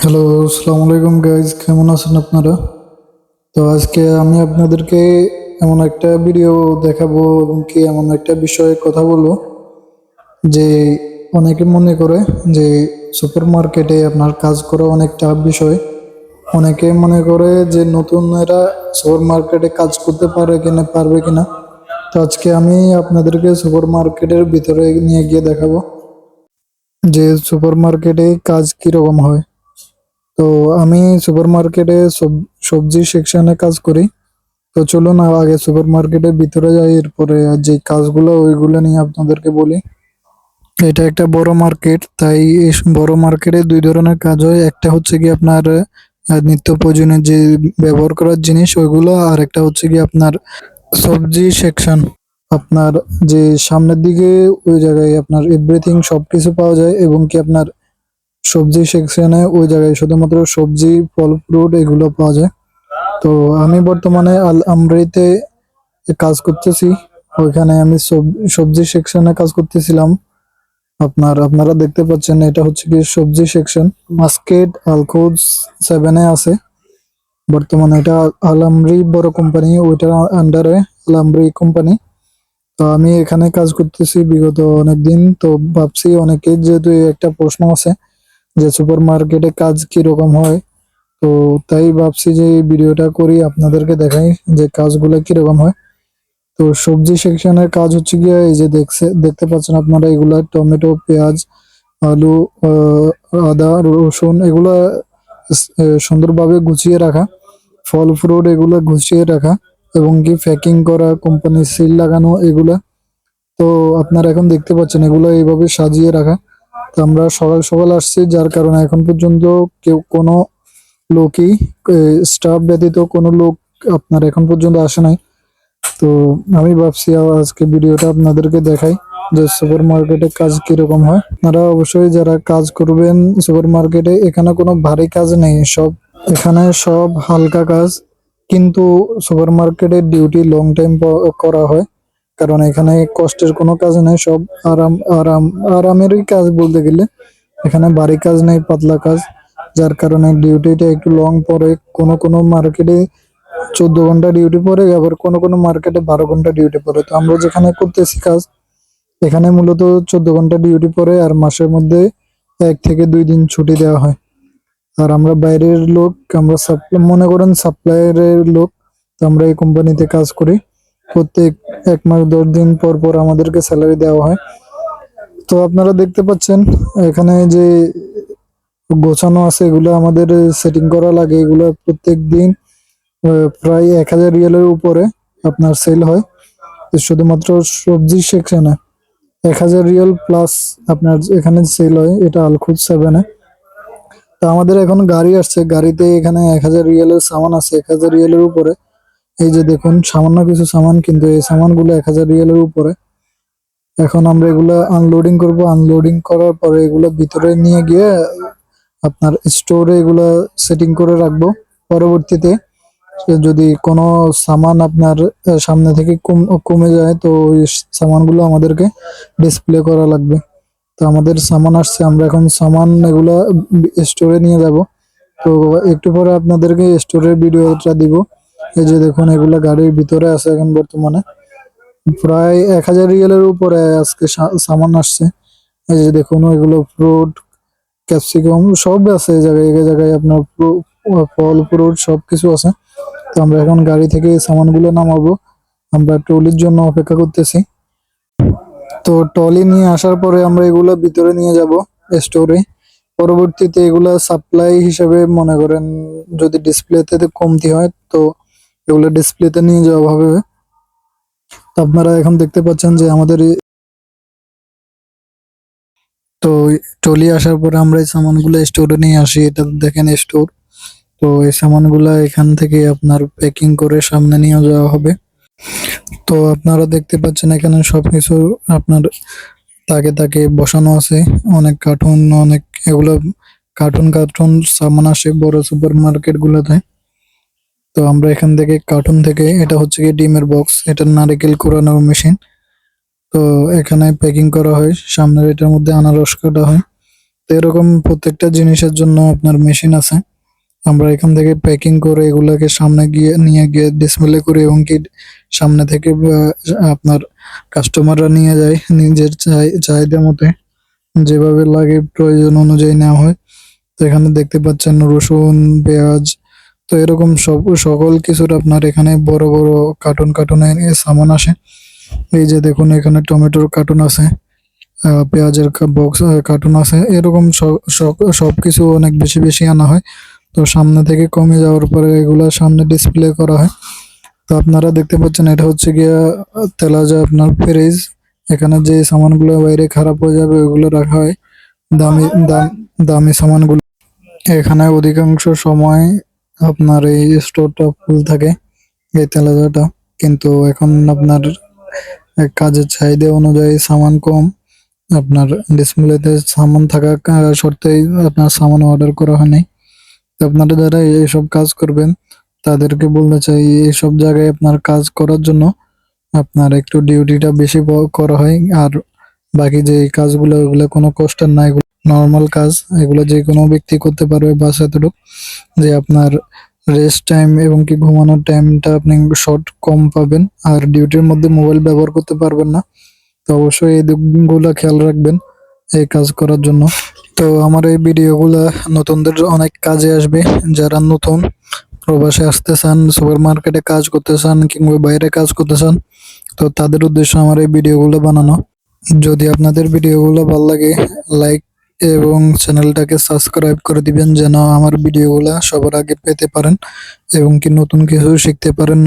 Hello, আসসালামু আলাইকুম guys, কেমন আছেন আপনারা? তো আজকে আমি আপনাদেরকে এমন একটা ভিডিও দেখাবো এবং কি এমন একটা বিষয়ে কথা বলবো যে অনেকে মনে করে যে সুপার মার্কেটে আপনার কাজ করা অনেক টাফ বিষয়। অনেকে মনে করে যে নতুনরা সুপার মার্কেটে কাজ করতে পারে কিনা পারবে কিনা। তো আজকে আমি আপনাদেরকে সুপার মার্কেটের ভিতরে নিয়ে গিয়ে দেখাবো যে সুপার মার্কেটে কাজ কিরকম হয়। তো আমি সুপার মার্কেটে সবজি সেকশনে কাজ করি। তো চলুন আগে সুপার মার্কেটের ভিতরে যাই, এরপরে যে কাজগুলো ওইগুলো নিয়ে আপনাদেরকে বলি। এটা একটা বড় মার্কেট, তাই এই বড় মার্কেটে দুই ধরনের কাজ হয়। একটা হচ্ছে কি আপনার নিত্য প্রয়োজনীয় যে ব্যবহার করার জিনিস ওইগুলো, আর একটা হচ্ছে কি আপনার সবজি সেকশন। আপনার যে সামনের দিকে ওই জায়গায় আপনার এভরিথিং সবকিছু পাওয়া যায়, এবং কি আপনার সবজি সেকশনে ওই জায়গায় শুধুমাত্র সবজি, ফল, ফ্রুট এগুলো পাওয়া যায়। তো আমি বর্তমানে আল আমরিতে কাজ করতেছি। ওইখানে আমি সবজি সেকশনে কাজ করতেছিলাম। আপনারা দেখতে পাচ্ছেন এটা হচ্ছে কি সবজি সেকশন। মাস্কেট আলকুজ 7-এ আছে বর্তমানে। এটা আলামরি বড় কোম্পানি, ওইটার আন্ডারে আলামরি কোম্পানি। তো আমি এখানে কাজ করতেছি বিগত অনেকদিন। তো ভাবছি অনেকের যেহেতু এই একটা প্রশ্ন আছে যে সুপার মার্কেটে কাজ কিরকম হয়, তো তাই ভাবছি যে এই ভিডিওটা করি, আপনাদেরকে দেখাই যে কাজগুলো কিরকম হয়। তো সবজি সেকশনের কাজ হচ্ছে গিয়ে এই যে দেখতে পাচ্ছেন আপনারা, এগুলা টমেটো, পেঁয়াজ, আলু, আদা, রসুন এগুলা সুন্দরভাবে গুছিয়ে রাখা। ফল ফ্রুট এগুলা গুছিয়ে রাখা, এবং কি প্যাকিং করা, কোম্পানির সিল লাগানো এগুলা। তো আপনারা এখন দেখতে পাচ্ছেন এগুলো এইভাবে সাজিয়ে রাখা। তো আমরা সকাল সকাল আসছি, যার কারণে এখন পর্যন্ত কেউ কোনো লোকই, স্টাফ ব্যতীত কোনো লোক আপনার এখন পর্যন্ত আসে নাই। তো আমি ভাবছি আজকে ভিডিওটা আপনাদেরকে দেখাই যে সুপার মার্কেটে কাজ কিরকম হয়। আপনারা অবশ্যই যারা কাজ করবেন সুপার মার্কেটে, এখানে কোনো ভারী কাজ নেই, এখানে সব হালকা কাজ। কিন্তু সুপার মার্কেটে ডিউটি লং টাইম করা হয়, কারণ এখানে কষ্টের কোনো কাজ নেই, সব আরামেরই কাজ বলতে গেলে। এখানে ভারী কাজ নেই, পাতলা কাজ। যার কারণে ডিউটিটা একটু লং পড়ে। কোনো কোনো মার্কেটে 14 ঘন্টা ডিউটি পড়ে, আবার কোনো কোনো মার্কেটে 12 ঘন্টা ডিউটি পড়ে। তো আমরা যেখানে করতেছি কাজ, এখানে মূলত 14 ঘন্টা ডিউটি পড়ে, আর মাসের মধ্যে 1 থেকে 2 দিন ছুটি দেওয়া হয়। আর আমরা বাইরের লোক, আমরা মনে করেন সাপ্লায়ারের লোক। তো আমরা এই কোম্পানিতে কাজ করি। প্রত্যেক 1 মাস 10 দিন পর পর আমাদেরকে স্যালারি দেওয়া হয়। তো আপনারা দেখতে পাচ্ছেন এখানে যে গোছানো আছে, এগুলো আমাদের সেটিং করা লাগে। এগুলো প্রত্যেক দিন প্রায় 1000 রিয়ালের উপরে আপনার সেল হয়। শুধুমাত্র সবজি সেকশনে 1000 রিয়াল প্লাস আপনার এখানে সেল হয়, এটা আলখুদ 7-এ। তো আমাদের এখন গাড়ি আসছে, গাড়িতে এখানে 1000 রিয়ালের সামান আছে, 1000 রিয়ালের উপরে। এই যে দেখুন সামান্য কিছু সামান, কিন্তু এই সামানগুলো 1000 রিয়ালের উপরে। এখন আমরা এগুলা আনলোডিং করব। আনলোডিং করার পরে এগুলো ভিতরে নিয়ে গিয়ে আপনার স্টোরে এগুলা সেটিং করে রাখবো। পরবর্তীতে যদি কোনো সামান আপনার সামনে থেকে কমে যায়, তো ওই সামানগুলো আমাদেরকে ডিসপ্লে করা লাগবে। তো আমাদের সামান আসছে, আমরা এখন সামান এগুলা স্টোরে নিয়ে যাব। তো একটু পরে আপনাদেরকে স্টোরের ভিডিওটা দিব। এই যে দেখুন এগুলা গাড়ির ভিতরে আছে এখন বর্তমানে। প্রায় 1000 রিয়ালের উপরে আজকে সামান আসছে। এই যে দেখুন এগুলো ফ্রুট, ক্যাপসিকাম সব আছে এই জায়গায়। এই জায়গায় আপনার ফল ফ্রুট সবকিছু আছে। তো আমরা এখন গাড়ি থেকে এই সামানগুলো নামাবো। আমরা ট্রলির জন্য অপেক্ষা করতেছি। তো ট্রলি নিয়ে আসার পরে আমরা এগুলো ভিতরে নিয়ে যাব স্টোরে। পরবর্তীতে এগুলা সাপ্লাই হিসেবে মনে করেন যদি ডিসপ্লেতে কমতি হয়, তো এগুলো ডিসপ্লেতে নিয়ে যাওয়া হবে। তো আপনারা এখন দেখতে পাচ্ছেন যে আমাদের তো ট্রলি আসার পরে আমরা এই সামানগুলো স্টোরে নিয়ে আসি। এটা দেখেন স্টোর। তো এই সামানগুলা এখান থেকে আপনার প্যাকিং করে সামনে নিয়ে যাওয়া হবে। তো আপনারা দেখতে পাচ্ছেন এখানে সবকিছু আপনার তাকে তাকে বসানো আছে। অনেক কার্টুন, অনেক এগুলো কার্টুন কার্টুন সামান আসে বড় সুপার মার্কেট গুলোতে। তো আমরা এখান থেকে কার্টুন থেকে, এটা হচ্ছে কি ডিমের বক্স, এটা নারকেল কোরানোর মেশিন। তো এখানে প্যাকিং করা হয়, সামনের এটার মধ্যে আনারস কাটা হয়। তো এরকম প্রত্যেকটা জিনিসের জন্য আপনার মেশিন আছে। আমরা এখান থেকে প্যাকিং করে এগুলাকে সামনে গিয়ে নিয়ে গিয়ে ডিসপ্লে করি, এবং কি সামনে থেকে আপনার কাস্টমাররা নিয়ে যায় নিজের চাহিদা মতে, যেভাবে লাগে প্রয়োজন অনুযায়ী নেওয়া হয়। তো এখানে দেখতে পাচ্ছেন রসুন, পেঁয়াজ, তো এরকম সকল কিছুর আপনার এখানে বড় বড় কার্টুন কার্টুনে সামান আসে। এই যে দেখুন, এখানে টমেটোর কার্টুন আছে, পেঁয়াজের বক্স কার্টুন আছে, এরকম সবকিছু অনেক বেশি বেশি আনা হয়। তো সামনে থেকে কমে যাওয়ার পরে এগুলা সামনে ডিসপ্লে করা হয়। তো আপনারা দেখতে পাচ্ছেন এটা হচ্ছে গিয়া তেলাজা আপনার ফ্রিজ। এখানে যে সামানগুলো বাইরে খারাপ হয়ে যাবে ওইগুলো রাখা হয়, দামি দামি সামানগুলো। এখানে অধিকাংশ সময় আপনার এই স্টোরটা ফুল থাকে, এই তেলাজাটা। কিন্তু এখন আপনার কাজের চাহিদা অনুযায়ী সামান কম, আপনার ডিসপ্লেতে সামান থাকা সত্ত্বেই আপনার সামান অর্ডার করা হয়নি। তো আপনারা যারা এইসব কাজ করবেন তাদেরকে বলতে চাই, এইসব জায়গায় আপনার কাজ করার জন্য আপনার একটু ডিউটিটা বেশি করা হয়। আর বাকি যে কাজগুলো ওগুলো কোনো কষ্টের না, এগুলো নর্মাল কাজ, এগুলো যে কোনো ব্যক্তি করতে পারবে। বাস এতটুকু যে আপনার রেস্ট টাইম এবং কি ঘুমানোর টাইমটা আপনি শর্ট কম পাবেন, আর ডিউটির মধ্যে মোবাইল ব্যবহার করতে পারবেন না। তো অবশ্যই এই দিকগুলো খেয়াল রাখবেন এই কাজ করার জন্য। তো আমার এই ভিডিওগুলা নতুনদের অনেক কাজে আসবে। যারা নতুন প্রবাসে আসতে চান, সুপার মার্কেটে কাজ করতে চান, কিংবা বাইরে কাজ করতে চান, তো তাদের উদ্দেশ্যে আমার এই ভিডিওগুলো বানানো। যদি আপনাদের ভিডিওগুলো ভালো লাগে, লাইক এবং চ্যানেলটাকে সাবস্ক্রাইব করে দিবেন, যেন আমার ভিডিওগুলো সবার আগে পেতে পারেন এবং কি নতুন কিছু শিখতে পারেন।